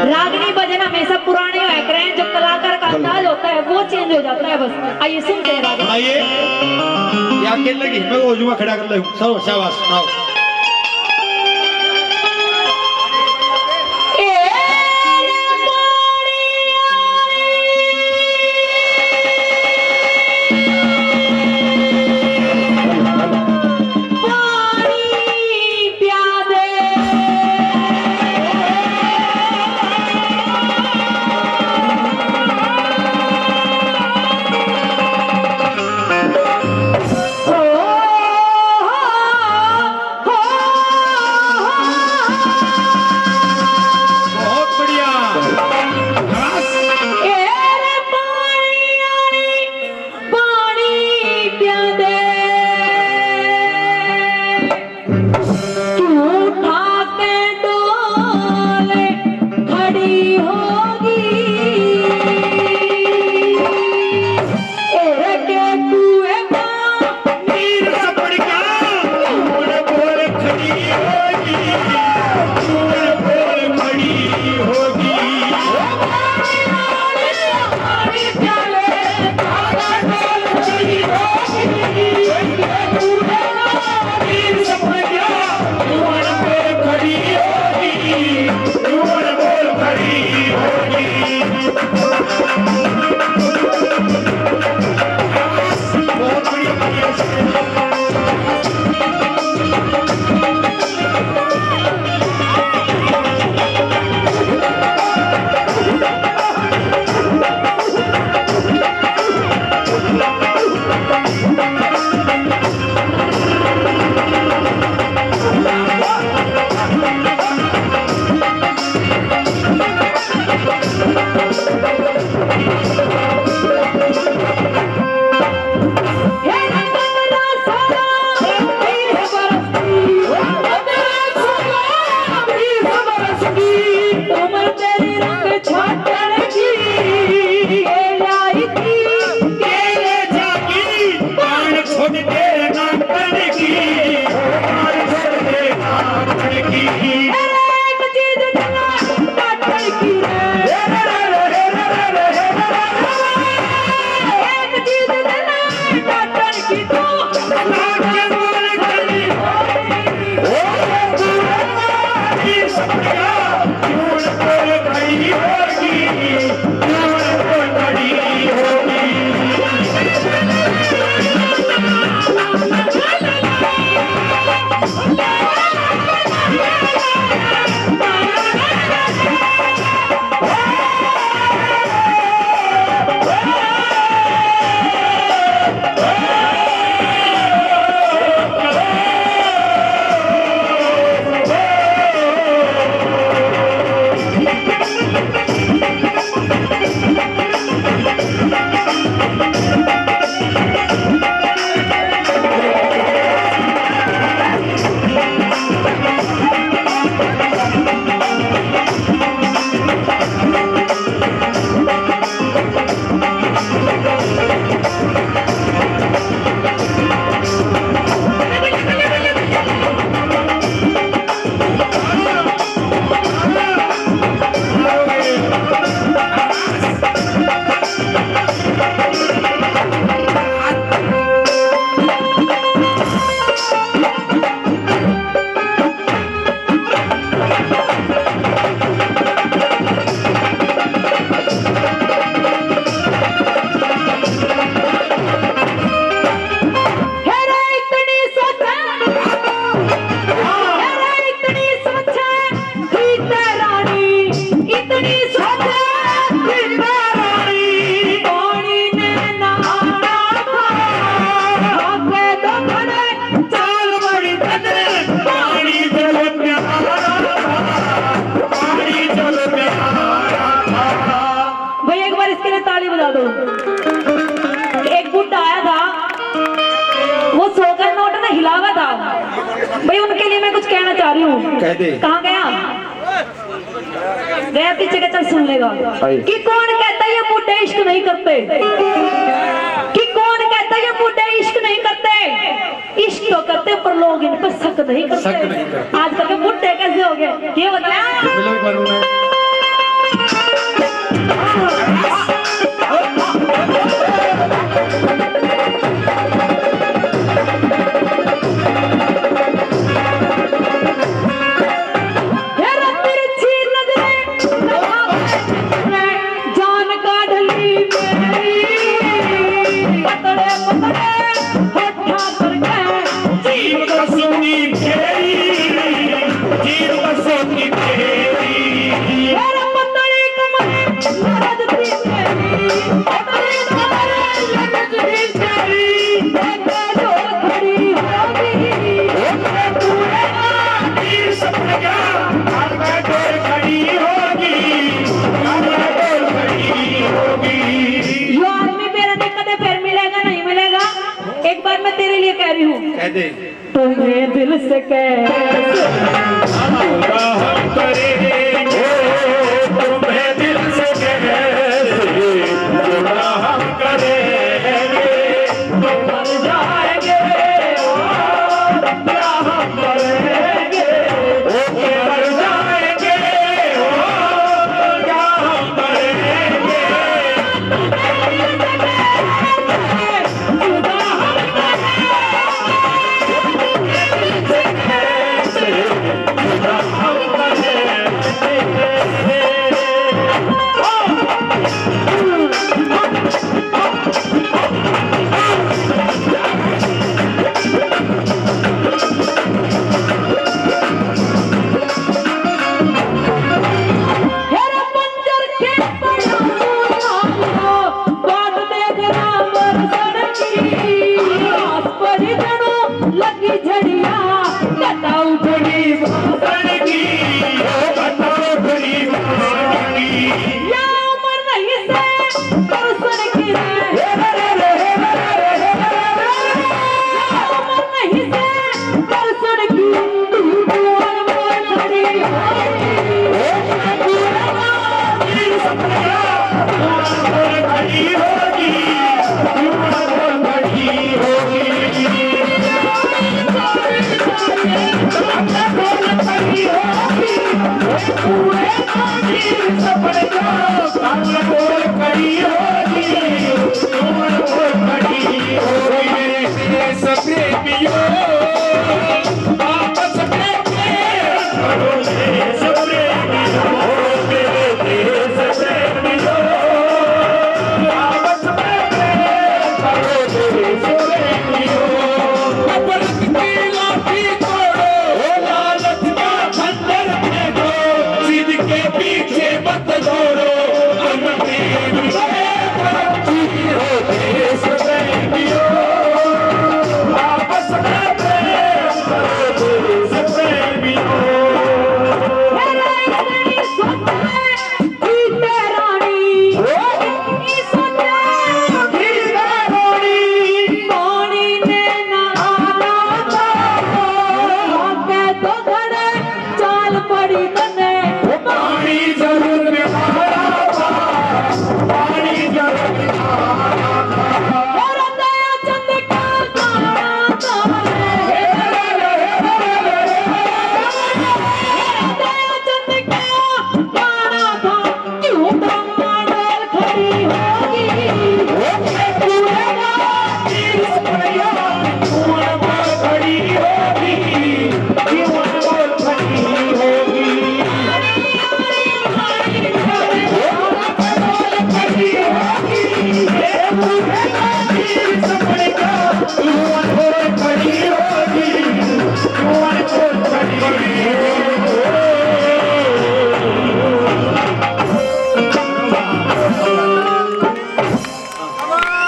रागनी भजन हमेशा पुराने हुआ करे हैं, जो कलाकार का अंदाज होता है वो चेंज हो जाता है बस। आइए सुनते हैं राग। आइए ये अकेले लगी मैं वो जुआ खड़ा कर ले सर शाबाश आओ। भाई उनके लिए मैं कुछ कहना चाह रही हूँ। कह दे। कहाँ गया? गया पीछे का, चल सुन लेगा। कि कौन कहता है ये बूढ़े इश्क नहीं करते? कि कौन कहता है ये बूढ़े इश्क नहीं करते? इश्क तो करते पर लोग इन पर शक नहीं करते। आजकल के बूढ़े कैसे हो गए ये बताया? यो आदमी मेरा नहीं कदे फिर मिलेगा नहीं मिलेगा। एक बार मैं तेरे लिए कह रही हूँ, कह दे तुम्हें दिल से कैसे लगी झड़िया बताऊ बड़ी या उम्र नहीं से दर्शन की उम्र नहीं से दर्शन की